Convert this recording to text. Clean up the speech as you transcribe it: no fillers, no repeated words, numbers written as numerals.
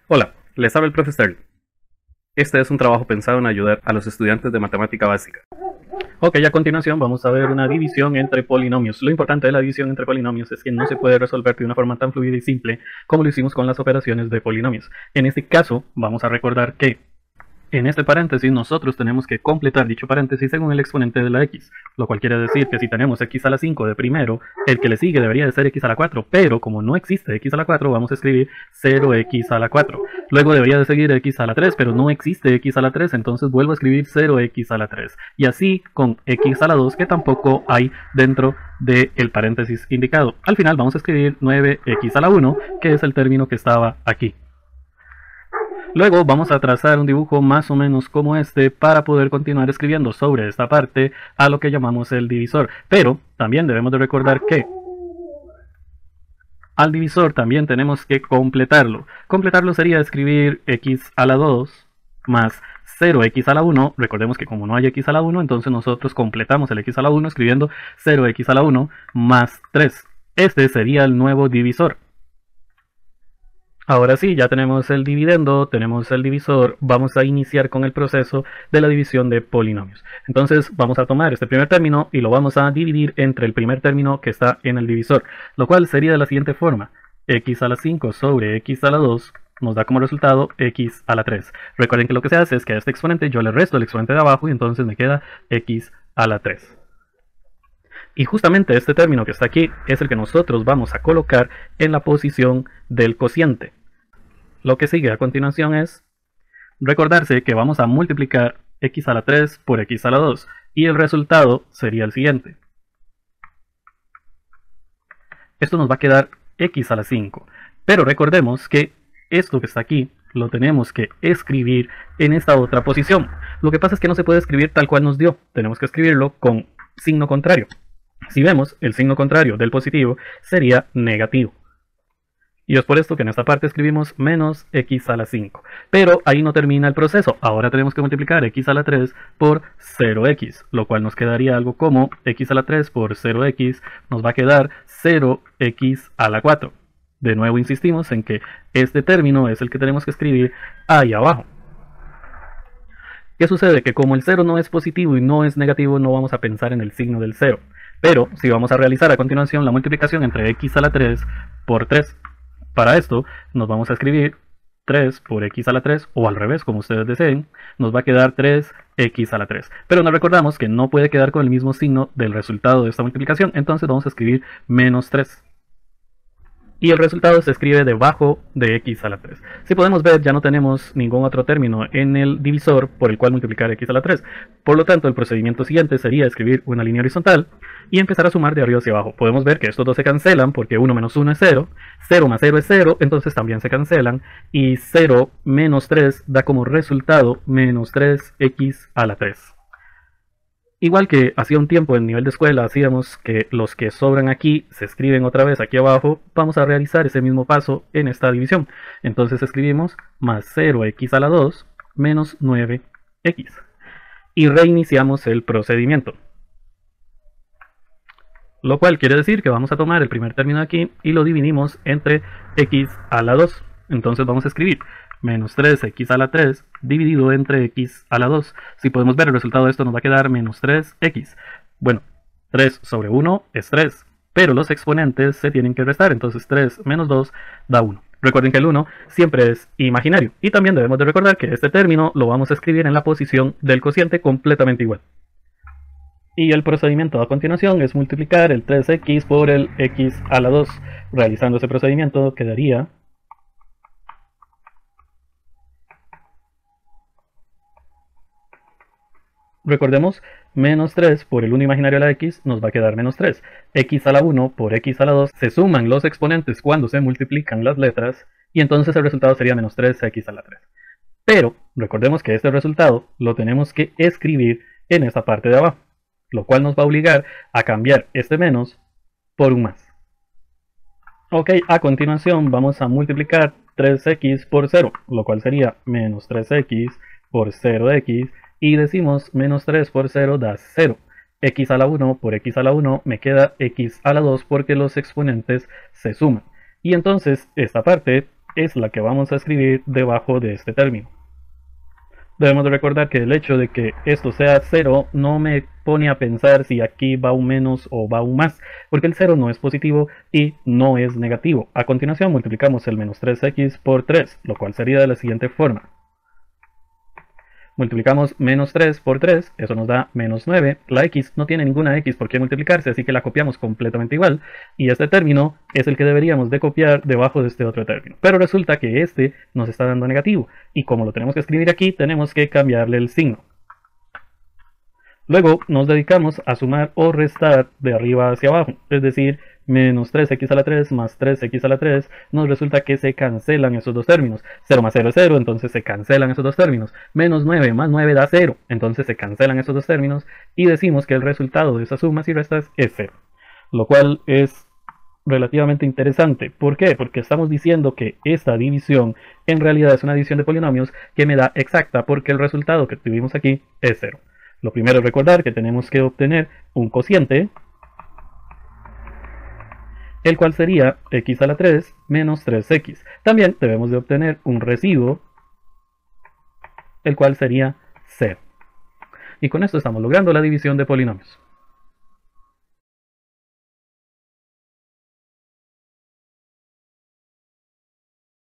Hola, les habla el profe Sterling. Este es un trabajo pensado en ayudar a los estudiantes de matemática básica. Ok, a continuación vamos a ver una división entre polinomios. Lo importante de la división entre polinomios es que no se puede resolver de una forma tan fluida y simple como lo hicimos con las operaciones de polinomios. En este caso, vamos a recordar que en este paréntesis nosotros tenemos que completar dicho paréntesis según el exponente de la x, lo cual quiere decir que si tenemos x a la 5 de primero, el que le sigue debería de ser x a la 4, pero como no existe x a la 4, vamos a escribir 0x a la 4. Luego debería de seguir x a la 3, pero no existe x a la 3, entonces vuelvo a escribir 0x a la 3. Y así con x a la 2, que tampoco hay dentro del paréntesis indicado. Al final vamos a escribir 9x a la 1, que es el término que estaba aquí. Luego vamos a trazar un dibujo más o menos como este para poder continuar escribiendo sobre esta parte a lo que llamamos el divisor. Pero también debemos de recordar que al divisor también tenemos que completarlo. Completarlo sería escribir x a la 2 más 0x a la 1. Recordemos que como no hay x a la 1, entonces nosotros completamos el x a la 1 escribiendo 0x a la 1 más 3. Este sería el nuevo divisor. Ahora sí, ya tenemos el dividendo, tenemos el divisor, vamos a iniciar con el proceso de la división de polinomios. Entonces vamos a tomar este primer término y lo vamos a dividir entre el primer término que está en el divisor, lo cual sería de la siguiente forma: x a la 5 sobre x a la 2 nos da como resultado x a la 3. Recuerden que lo que se hace es que a este exponente yo le resto el exponente de abajo y entonces me queda x a la 3. Y justamente este término que está aquí es el que nosotros vamos a colocar en la posición del cociente. Lo que sigue a continuación es recordarse que vamos a multiplicar x a la 3 por x a la 2 y el resultado sería el siguiente. Esto nos va a quedar x a la 5, pero recordemos que esto que está aquí lo tenemos que escribir en esta otra posición. Lo que pasa es que no se puede escribir tal cual nos dio, tenemos que escribirlo con signo contrario. Si vemos, el signo contrario del positivo sería negativo. Y es por esto que en esta parte escribimos menos x a la 5. Pero ahí no termina el proceso. Ahora tenemos que multiplicar x a la 3 por 0x, lo cual nos quedaría algo como x a la 3 por 0x nos va a quedar 0x a la 4. De nuevo insistimos en que este término es el que tenemos que escribir ahí abajo. ¿Qué sucede? Que como el 0 no es positivo y no es negativo, no vamos a pensar en el signo del 0. Pero si vamos a realizar a continuación la multiplicación entre x a la 3 por 3, para esto nos vamos a escribir 3 por x a la 3, o al revés, como ustedes deseen, nos va a quedar 3x a la 3. Pero nos recordamos que no puede quedar con el mismo signo del resultado de esta multiplicación, entonces vamos a escribir menos 3. Y el resultado se escribe debajo de x a la 3. Si podemos ver, ya no tenemos ningún otro término en el divisor por el cual multiplicar x a la 3. Por lo tanto, el procedimiento siguiente sería escribir una línea horizontal y empezar a sumar de arriba hacia abajo. Podemos ver que estos dos se cancelan porque 1 menos 1 es 0, 0 más 0 es 0, entonces también se cancelan, y 0 menos 3 da como resultado menos 3x a la 3. Igual que hacía un tiempo en nivel de escuela hacíamos que los que sobran aquí se escriben otra vez aquí abajo, vamos a realizar ese mismo paso en esta división. Entonces escribimos más 0x a la 2 menos 9x. Y reiniciamos el procedimiento. Lo cual quiere decir que vamos a tomar el primer término de aquí y lo dividimos entre x a la 2. Entonces vamos a escribir menos 3x a la 3 dividido entre x a la 2. Si podemos ver, el resultado de esto nos va a quedar menos 3x. Bueno, 3 sobre 1 es 3, pero los exponentes se tienen que restar, entonces 3 menos 2 da 1. Recuerden que el 1 siempre es imaginario. Y también debemos de recordar que este término lo vamos a escribir en la posición del cociente completamente igual. Y el procedimiento a continuación es multiplicar el 3x por el x a la 2. Realizando ese procedimiento quedaría recordemos, menos 3 por el 1 imaginario a la x nos va a quedar menos 3. X a la 1 por x a la 2 se suman los exponentes cuando se multiplican las letras y entonces el resultado sería menos 3x a la 3. Pero recordemos que este resultado lo tenemos que escribir en esta parte de abajo, lo cual nos va a obligar a cambiar este menos por un más. Ok, a continuación vamos a multiplicar 3x por 0, lo cual sería menos 3x por 0x. Y decimos menos 3 por 0 da 0. X a la 1 por x a la 1 me queda x a la 2 porque los exponentes se suman. Y entonces esta parte es la que vamos a escribir debajo de este término. Debemos de recordar que el hecho de que esto sea 0 no me pone a pensar si aquí va un menos o va un más, porque el 0 no es positivo y no es negativo. A continuación multiplicamos el menos 3x por 3, lo cual sería de la siguiente forma. Multiplicamos menos 3 por 3, eso nos da menos 9. La x no tiene ninguna x por qué multiplicarse, así que la copiamos completamente igual. Y este término es el que deberíamos de copiar debajo de este otro término. Pero resulta que este nos está dando negativo. Y como lo tenemos que escribir aquí, tenemos que cambiarle el signo. Luego nos dedicamos a sumar o restar de arriba hacia abajo, es decir, menos 3x a la 3 más 3x a la 3, nos resulta que se cancelan esos dos términos. 0 más 0 es 0, entonces se cancelan esos dos términos. Menos 9 más 9 da 0, entonces se cancelan esos dos términos y decimos que el resultado de esas sumas y restas es 0. Lo cual es relativamente interesante. ¿Por qué? Porque estamos diciendo que esta división en realidad es una división de polinomios que me da exacta porque el resultado que tuvimos aquí es 0. Lo primero es recordar que tenemos que obtener un cociente, el cual sería x a la 3 menos 3x. También debemos de obtener un residuo, el cual sería 0. Y con esto estamos logrando la división de polinomios.